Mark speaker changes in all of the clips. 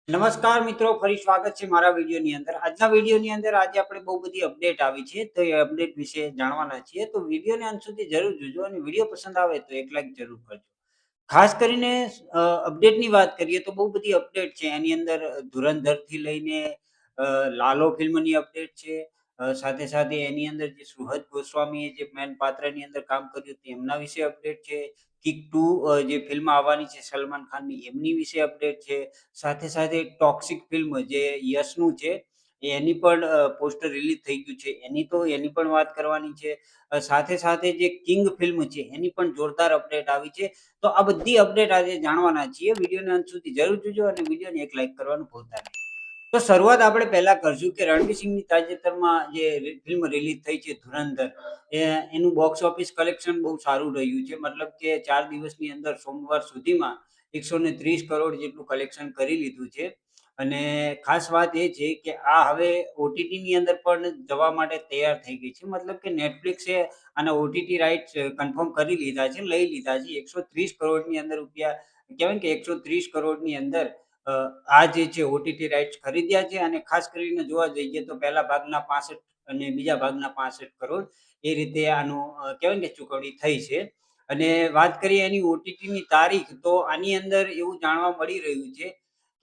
Speaker 1: નમસ્કાર મિત્રો, ફરી સ્વાગત છે મારા વિડીયોની અંદર. આજના વિડીયોની અંદર આજે આપણે બહુ બધી અપડેટ આવી છે, તો એ અપડેટ વિશે જાણવાના છીએ. તો વિડીયોને અંત સુધી જરૂર જોજો અને વિડીયો પસંદ આવે તો એક લાઈક જરૂર કરજો. ખાસ કરીને અપડેટની વાત કરીએ તો બહુ બધી અપડેટ છે. એની અંદર ધુરંધરથી લઈને લાલો ફિલ્મની અપડેટ છે. સાથે સાથે એની અંદર જે સુહદ ગોસ્વામીએ જે મેન પાત્રની અંદર કામ કર્યું તેમના વિશે અપડેટ છે. કિક 2 જે ફિલ્મ આવવાની છે સલમાન ખાનની એમની વિશે અપડેટ છે. સાથે સાથે એક ટોક્સિક ફિલ્મ જે યશનું છે એની પણ પોસ્ટર રિલીઝ થઈ ગયું છે. એની પણ વાત કરવાની છે. સાથે સાથે જે કિંગ ફિલ્મ છે એની પણ જોરદાર અપડેટ આવી છે. તો આ બધી અપડેટ આજે જાણવાના છીએ. વિડીયોને અંત સુધી જરૂર જોજો અને વિડીયોને એક લાઈક કરવાનું ભૂલતા નહીં. તો શરૂઆત આપણે પહેલા કરશું કે રણવીર સિંહની તાજેતરમાં જે ફિલ્મ રિલીઝ થઈ છે ધુરંધર, એનું બોક્સ ઓફિસ કલેક્શન બહુ સારું રહ્યું છે. મતલબ કે 4 દિવસની અંદર સોમવાર સુધીમાં 130 કરોડ જેટલું કલેક્શન કરી લીધું છે. અને ખાસ વાત એ છે કે આ હવે ઓટીટીની અંદર પણ જવા માટે તૈયાર થઈ ગઈ છે. મતલબ કે નેટફ્લિક્સે આના ઓટીટી રાઇટ્સ કન્ફર્મ કરી લીધા છે, લઈ લીધા છે. 130 કરોડની અંદર રૂપિયા કહેવાય કે 130 કરોડની અંદર આ જે છે ઓટીટી રાઇટ્સ ખરીદ્યા છે. અને ખાસ કરીને જોવા જઈએ તો પહેલા ભાગના 65 અને બીજા ભાગના 65 કરોડ એ રીતે આનું કહેવાય કે ચૂકવણી થઈ છે. અને વાત કરીએ એની ઓટીટીની તારીખ, તો આની અંદર એવું જાણવા મળી રહ્યું છે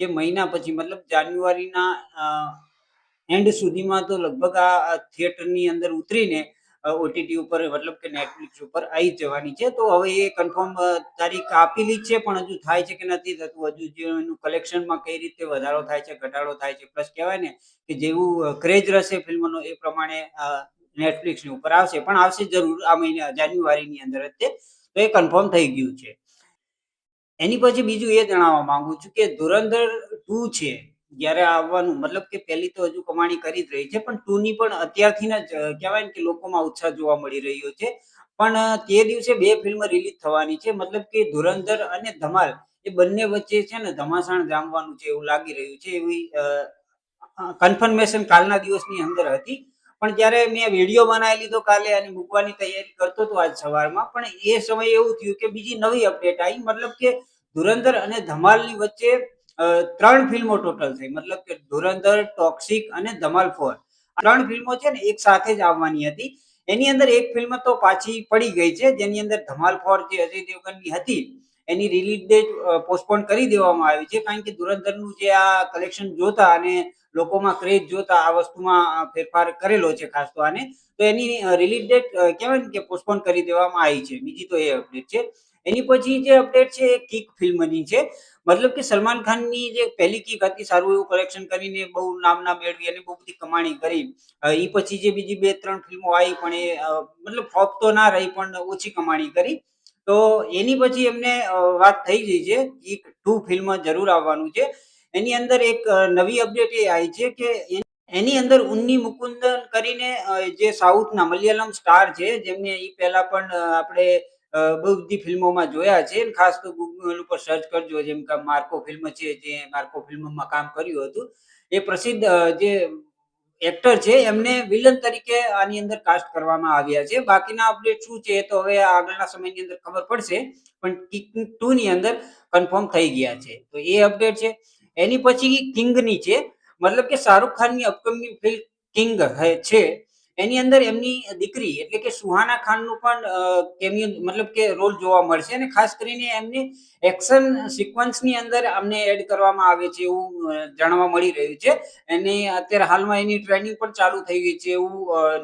Speaker 1: કે મહિના પછી મતલબ જાન્યુઆરીના એન્ડ સુધીમાં તો લગભગ આ થિયેટરની અંદર ઉતરીને ઓટીટી ઉપર મતલબ કે નેટફ્લિક્સ ઉપર આવી જવાની છે. તો હવે એ કન્ફર્મ તારીખ આપેલી જ છે, પણ હજુ થાય છે કે નથી થતું, હજુ જે એનું કલેક્શનમાં કઈ રીતે વધારો થાય છે, ઘટાડો થાય છે, પ્લસ કહેવાય ને કે જેવું ક્રેઝ રહેશે ફિલ્મનો એ પ્રમાણે નેટફ્લિક્સની ઉપર આવશે. પણ આવશે જરૂર આ મહિના જાન્યુઆરીની અંદર જ તે. તો એ કન્ફર્મ થઈ ગયું છે. એની પછી બીજું એ જણાવવા માંગુ છું કે ધુરંધર 2 છે જ્યારે આવવાનું, મતલબ કે પહેલી તો હજુ કમાણી કરી જ રહી છે, પણ 2 ની પણ અત્યારથી જ કહેવાય ને કે લોકોમાં ઉત્સાહ જોવા મળી રહ્યો છે. પણ તે દિવસે 2 ફિલ્મ રિલીઝ થવાની છે. મતલબ કે ધુરંધર અને ધમાલ એ બંને વચ્ચે છે ને ધમાસાણ જામવાનું છે એવું લાગી રહ્યું છે. એવી કન્ફર્મેશન કાલના દિવસની અંદર હતી. પણ જ્યારે મેં વિડીયો બનાવી લીધો કાલે અને મૂકવાની તૈયારી કરતો હતો આજ સવારમાં, પણ એ સમયે એવું થયું કે બીજી નવી અપડેટ આવી. મતલબ કે ધુરંધર અને ધમાલની વચ્ચે 3 ફિલ્મો ટોટલ થઈ. મતલબ કે ધુરંધર, ટોક્સિક અને ધમાલ 4 3 ફિલ્મો છે ને એક સાથે જ આવવાની હતી. એની અંદર એક ફિલ્મ તો પાછી પડી ગઈ છે, જેની અંદર ધમાલ 4 જે અજય દેવગનની હતી એની રિલીઝ ડેટ પોસ્ટપોન કરી દેવામાં આવી છે. કારણ કે ધુરંધરનું જે આ કલેક્શન જોતા અને લોકોમાં ક્રેઝ જોતા આ વસ્તુમાં ફેરફાર કરેલો છે ખાસ તો આને. તો એની રિલીઝ ડેટ કહેવાય ને કે પોસ્ટપોન કરી દેવામાં આવી છે. બીજી તો એ અપડેટ છે. એની પછી જે અપડેટ છે એ કિક ફિલ્મની છે. મતલબ કે સલમાન ખાનની જે પહેલી કિક હતી, સારું એવું કલેક્શન કરીને બહુ નામના મેળવી અને બહુ બધી કમાણી કરી. એ પછી જે બીજી 2-3 ફિલ્મો આવી પણ એ મતલબ ફ્લોપ તો ના રહી, પણ ઓછી કમાણી કરી. તો એની પછી એમને વાત થઈ ગઈ છે કિક 2 ફિલ્મ જરૂર આવવાનું છે. એની અંદર એક નવી અપડેટ એ આવી છે કે એની અંદર ઉન્ની મુકુંદન કરીને જે સાઉથના મલયાલમ સ્ટાર છે, જેમને એ પહેલા પણ આપણે બહુ બધી ફિલ્મોમાં જોયા છે. ખાસ તો ગૂગલ ઉપર સર્ચ કરજો, જેમ કે માર્કો ફિલ્મ છે, જે માર્કો ફિલ્મમાં કામ કર્યું હતું. એ પ્રસિદ્ધ જે એક્ટર છે એમને વિલન તરીકે આની અંદર કાસ્ટ કરવામાં આવ્યા છે. બાકીના અપડેટ શું છે એ તો હવે આગળના સમયની અંદર ખબર પડશે. પણ કિક 2 ની અંદર કન્ફર્મ થઈ ગયા છે. તો એ અપડેટ છે. એની પછી કિંગની છે. મતલબ કે શાહરુખ ખાનની અપકમિંગ ફિલ્મ કિંગ છે. એની અંદર એમની દીકરી એટલે કે સુહાના ખાનનું પણ કેમિયો મતલબ કે રોલ જોવા મળશે. અને ખાસ કરીને એમની એક્શન સિક્વન્સની અંદર અમને એડ કરવામાં આવે છે એવું જાણવા મળી રહ્યું છે. અને અત્યારે હાલમાં એની ટ્રેનિંગ પણ ચાલુ થઈ ગઈ છે એવું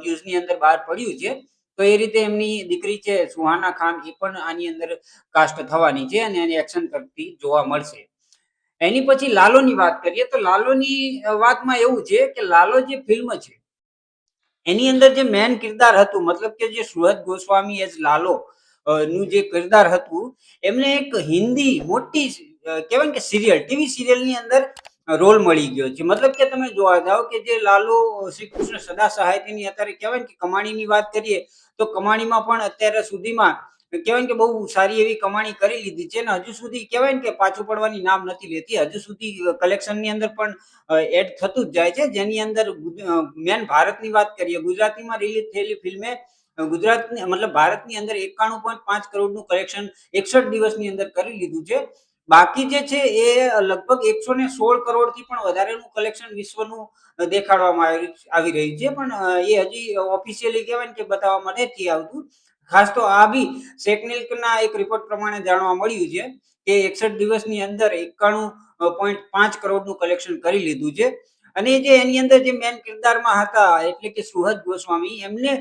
Speaker 1: ન્યૂઝની અંદર બહાર પડ્યું છે. તો એ રીતે એમની દીકરી છે સુહાના ખાન, એ પણ આની અંદર કાસ્ટ થવાની છે અને એની એક્શન કરતી જોવા મળશે. એની પછી લાલોની વાત કરીએ તો લાલોની વાતમાં એવું છે કે લાલો જે ફિલ્મ છે એની અંદર જે મેન કિરદાર હતું, મતલબ કે જે સુહદ ગોસ્વામી એઝ લાલો નું જે કિરદાર હતું, એમને એક હિન્દી મોટી કહેવાય કે સિરિયલ, ટીવી સિરિયલની અંદર રોલ મળી ગયો છે. મતલબ કે તમે જોવા જાઓ કે જે લાલો શ્રી કૃષ્ણ સદા સહાયતીની અત્યારે કહેવાય કે કમાણીની વાત કરીએ તો કમાણીમાં પણ અત્યારે સુધીમાં કહેવાય કે બહુ સારી એવી કમાણી કરી લીધી છે. ને હજુ સુધી કહેવાય ને કે પાછું પડવાની નામ નથી લેતી. હજુ સુધી કલેક્શનની અંદર પણ એડ થતું જ જાય છે. જેની અંદર મેન ભારતની વાત કરીએ, ગુજરાતીમાં રિલીઝ થયેલી ફિલ્મે ગુજરાતની મતલબ ભારતની અંદર 91.5 કરોડનું કલેક્શન 61 દિવસની અંદર કરી લીધું છે. બાકી જે છે એ લગભગ 116 કરોડથી પણ વધારેનું કલેક્શન વિશ્વનું દેખાડવામાં આવી રહ્યું છે. પણ એ હજી ઓફિશિયલી કહેવાય ને કે બતાવવામાં નથી આવતું. ખાસ તો આ બી સેકનિલ્કના એક રિપોર્ટ પ્રમાણે જાણવા મળ્યું છે કે 61 દિવસની અંદર 91.5 કરોડનું કલેક્શન કરી લીધું છે. અને જે એની અંદર જે મેન કિરદારમાં હતા એટલે કે સુહદ ગોસ્વામી, એમને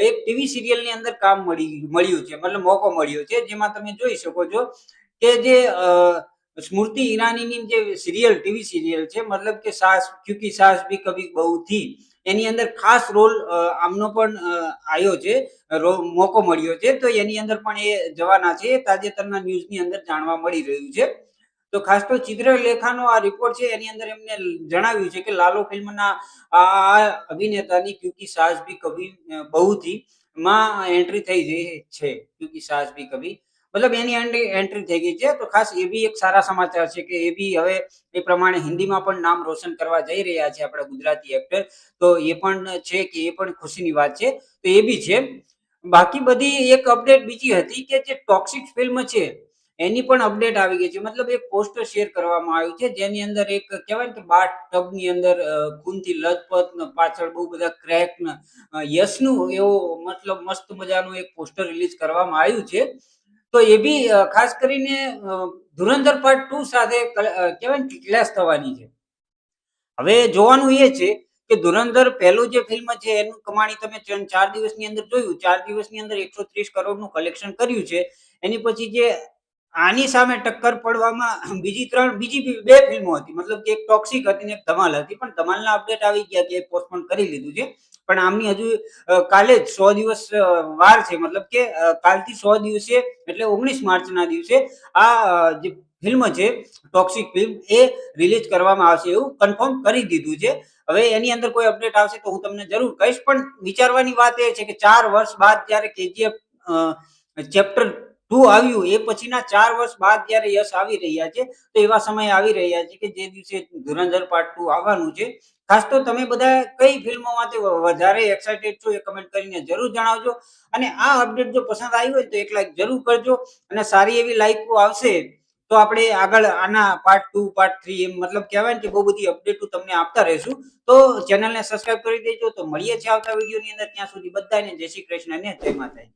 Speaker 1: એક ટીવી સિરિયલની અંદર કામ મળ્યું છે, મતલબ મોકો મળ્યો છે, જેમાં તમે જોઈ શકો છો કે જે સ્મૃતિ ઈરાનીની જે ટીવી સિરિયલ છે, મતલબ કે સાસ ક્યોંકि સાસ ભી કભી બહુ થી, એની અંદર ખાસ રોલ આમનો પણ આવ્યો છે, મોકો મળ્યો છે. તો એની અંદર પણ એ જવાના છે, તાજેતરના ન્યૂઝની અંદર જાણવા મળી રહ્યું છે. તો ખાસ તો ચિત્રલેખાનો આ રિપોર્ટ છે એની અંદર એમને જણાવ્યું છે કે લાલો ફિલ્મના આ અભિનેતાની ક્યોંકિ સાસ ભી કભી બહુ થી માં એન્ટ્રી થઈ ગઈ છે. ક્યોંકિ સાસ ભી કભી મતલબ એની એન્ટ્રી થઈ ગઈ છે. તો ખાસ એ બી એક સારા સમાચાર છે કે એ બી હવે એ પ્રમાણે હિન્દીમાં પણ નામ રોશન કરવા જઈ રહ્યા છે આપણા ગુજરાતી એક્ટર. તો એ પણ છે કે એ પણ ખુશીની વાત છે. તો એ બી છે. બાકી બધી એક અપડેટ બીજી હતી કે જે ટોક્સિક ફિલ્મ છે એની પણ અપડેટ આવી ગઈ છે. મતલબ એક પોસ્ટર શેર કરવામાં આવ્યું છે જેની અંદર એક કહેવાય ને કે બાથ ટબની અંદર ખૂનથી લથપથ ને પાછળ બહુ બધા ક્રેક ને યશનું એવો મતલબ મસ્ત મજાનું એક પોસ્ટર રિલીઝ કરવામાં આવ્યું છે. તો એ બી ખાસ કરીને ધુરંધર પાર્ટ 2 સાથે કહેવાય ને કે ક્લેશ થવાની છે. હવે જોવાનું એ છે કે ધુરંધર પહેલું જે ફિલ્મ છે એનું કમાણી તમે 4 દિવસની અંદર જોયું. 4 દિવસની અંદર 130 કરોડનું કલેક્શન કર્યું છે. એની પછી જે આની સામે ટક્કર પડવામાં બીજી બે ફિલ્મો હતી. મતલબ કે એક ટોક્સિક હતી ને એક ધમાલ હતી. પણ ધમાલના અપડેટ આવી ગયા કે પોસ્ટપોન કરી લીધું છે. પણ આમની હજુ કાલે જ 100 દિવસ વાર છે. મતલબ કે કાલથી 100 દિવસે એટલે 19 માર્ચના દિવસે આ જે ફિલ્મ છે ટોક્સિક ફિલ્મ એ રિલીઝ કરવામાં આવશે એવું કન્ફર્મ કરી દીધું છે. હવે એની અંદર કોઈ અપડેટ આવશે તો હું તમને જરૂર કહીશ. પણ વિચારવાની વાત એ છે કે 4 વર્ષ બાદ જ્યારે કેજીએફ ચેપ્ટર 2 આવ્યું એ પછીના 4 વર્ષ બાદ જ્યારે યશ આવી રહ્યા છે તો એવા સમય આવી રહ્યા છે કે જે દિવસે ધુરંધર પાર્ટ 2 આવવાનું છે. ખાસ તો તમે બધા કઈ ફિલ્મોમાંથી વધારે એક્સાઇટેડ છો એ કમેન્ટ કરીને જરૂર જણાવજો. અને આ અપડેટ જો પસંદ આવી હોય તો એક લાઈક જરૂર કરજો. અને સારી એવી લાઈકો આવશે તો આપણે આગળ આના પાર્ટ 2 પાર્ટ 3 એમ મતલબ કહેવાય ને કે બહુ બધી અપડેટો તમને આપતા રહેશું. તો ચેનલને સબસ્ક્રાઇબ કરી દેજો. તો મળીએ છીએ આવતા વિડીયોની અંદર. ત્યાં સુધી બધાને જય શ્રી કૃષ્ણ અને જય માતાજી.